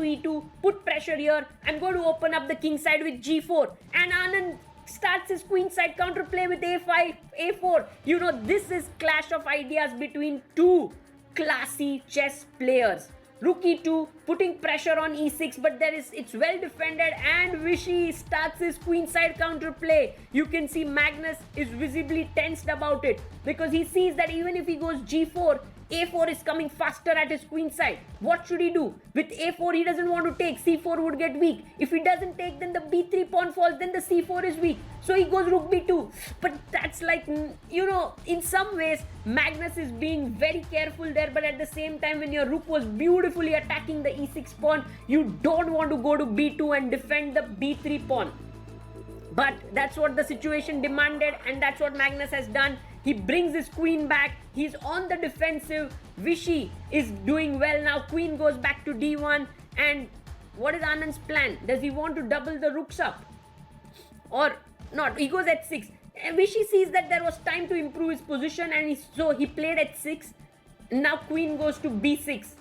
e2, put pressure here. I'm going to open up the king side with g4. And Anand starts his queenside counterplay with a5, a4. You know, this is clash of ideas between two classy chess players. Rook e2, putting pressure on e6, but it's well defended, and Vishy starts his queenside counterplay. You can see Magnus is visibly tensed about it because he sees that even if he goes g4, a4 is coming faster at his queenside. What should he do? With a4, he doesn't want to take. c4 would get weak. If he doesn't take, then the b3 pawn falls, then the c4 is weak. So he goes rook b2. But that's like, you know, in some ways, Magnus is being very careful there. But at the same time, when your rook was beautifully attacking the e6 pawn, you don't want to go to b2 and defend the b3 pawn. But that's what the situation demanded, and that's what Magnus has done. He brings his queen back. He's on the defensive. Vishy is doing well now. Queen goes back to d1. And what is Anand's plan? Does he want to double the rooks up? Or not? He goes at 6. And Vishy sees that there was time to improve his position, and so he played at 6. Now queen goes to b6.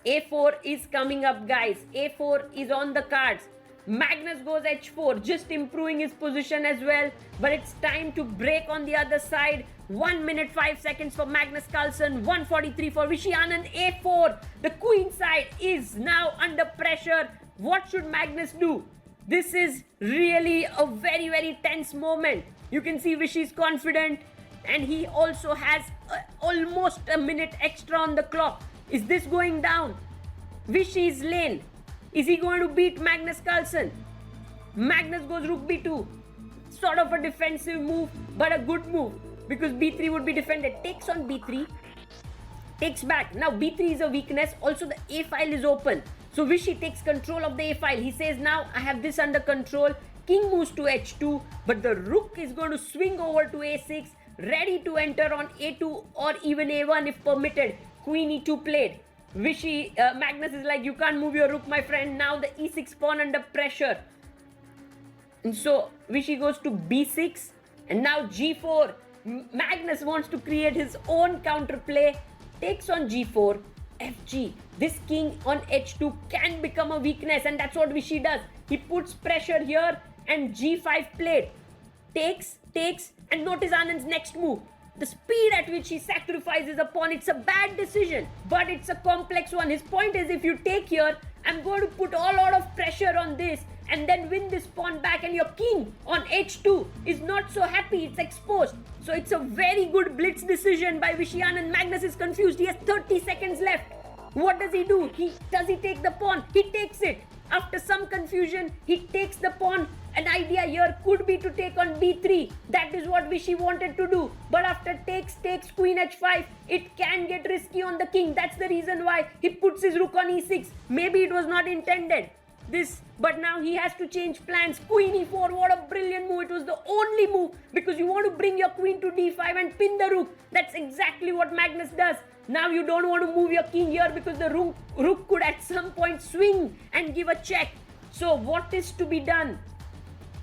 a4 is coming up, guys. a4 is on the cards. Magnus goes h4, just improving his position as well. But it's time to break on the other side. 1 minute 5 seconds for Magnus Carlsen, 1:43 for Vishy Anand. a4. The queen side is now under pressure. What should Magnus do? This is really a very, very tense moment. You can see Vishy is confident, and he also has almost a minute extra on the clock. Is this going down? Vishy's lane. Is he going to beat Magnus Carlsen? Magnus goes rook b2. Sort of a defensive move, but a good move because b3 would be defended. Takes on b3. Takes back. Now b3 is a weakness. Also the a file is open. So Vishy takes control of the a file. He says, now I have this under control. King moves to h2, but the rook is going to swing over to a6, ready to enter on a2 or even a1 if permitted. Queen e2 played. Vishy, Magnus is like, you can't move your rook, my friend. Now the e6 pawn under pressure. And so Vishy goes to b6, and now g4. Magnus wants to create his own counterplay. Takes on g4, fg. This king on h2 can become a weakness, and that's what Vishy does. He puts pressure here, and g5 played. Takes, and notice Anand's next move. The speed at which he sacrifices a pawn, it's a bad decision, but it's a complex one. His point is, if you take here, I'm going to put a lot of pressure on this and then win this pawn back, and your king on h2 is not so happy. It's exposed. So it's a very good blitz decision by Vishy Anand. Magnus is confused. He has 30 seconds left. What does he do? Does he take the pawn? He takes it. After some confusion, he takes the pawn. An idea here could be to take on b3. That is what Vishy wanted to do. But after takes queen h5, it can get risky on the king. That's the reason why he puts his rook on e6. Maybe it was not intended. But now he has to change plans. Queen e4, what a brilliant move. It was the only move because you want to bring your queen to d5 and pin the rook. That's exactly what Magnus does. Now you don't want to move your king here because the rook could at some point swing and give a check. So what is to be done?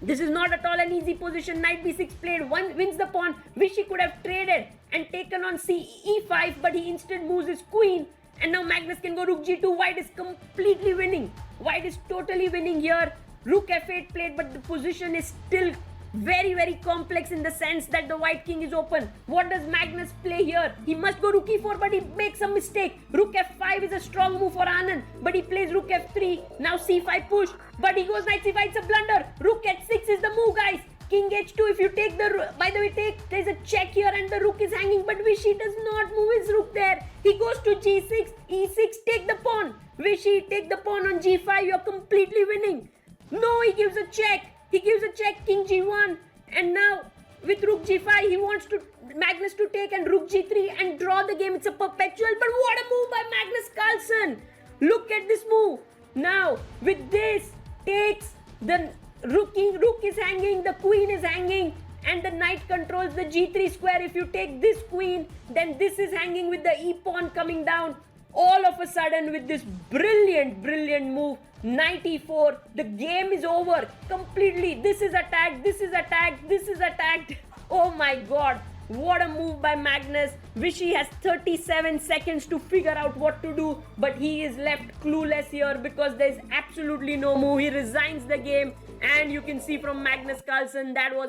This is not at all an easy position. Knight b6 played, wins the pawn. Vishy could have traded and taken on e5, but he instead moves his queen. And now Magnus can go rook g2. White is completely winning. White is totally winning here. Rook f8 played, but the position is still very, very complex in the sense that the white king is open. What does Magnus play here? He must go rook e4, but he makes a mistake. Rook f5 is a strong move for Anand, but he plays rook f3. Now c5 push, but he goes knight c5. It's a blunder. Rook h6 is the move, guys. King h2. If you take the, by the way, there's a check here and the rook is hanging, but Vishy does not move his rook there. He goes to g6, e6, take the pawn. Vishy, take the pawn on g5. You're completely winning. No, he gives a check. He gives a check, king g1, and now with rook g5, he wants Magnus to take and rook g3 and draw the game. It's a perpetual, but what a move by Magnus Carlsen. Look at this move. Now, with this, takes the rook is hanging, the queen is hanging, and the knight controls the g3 square. If you take this queen, then this is hanging with the e-pawn coming down. All of a sudden, with this brilliant move, knight e4, the game is over completely. This is attacked, this is attacked, this is attacked. Oh my god. What a move by Magnus. Vishy has 37 seconds to figure out what to do, but he is left clueless here because there's absolutely no move. He resigns the game, and you can see from Magnus Carlsen that was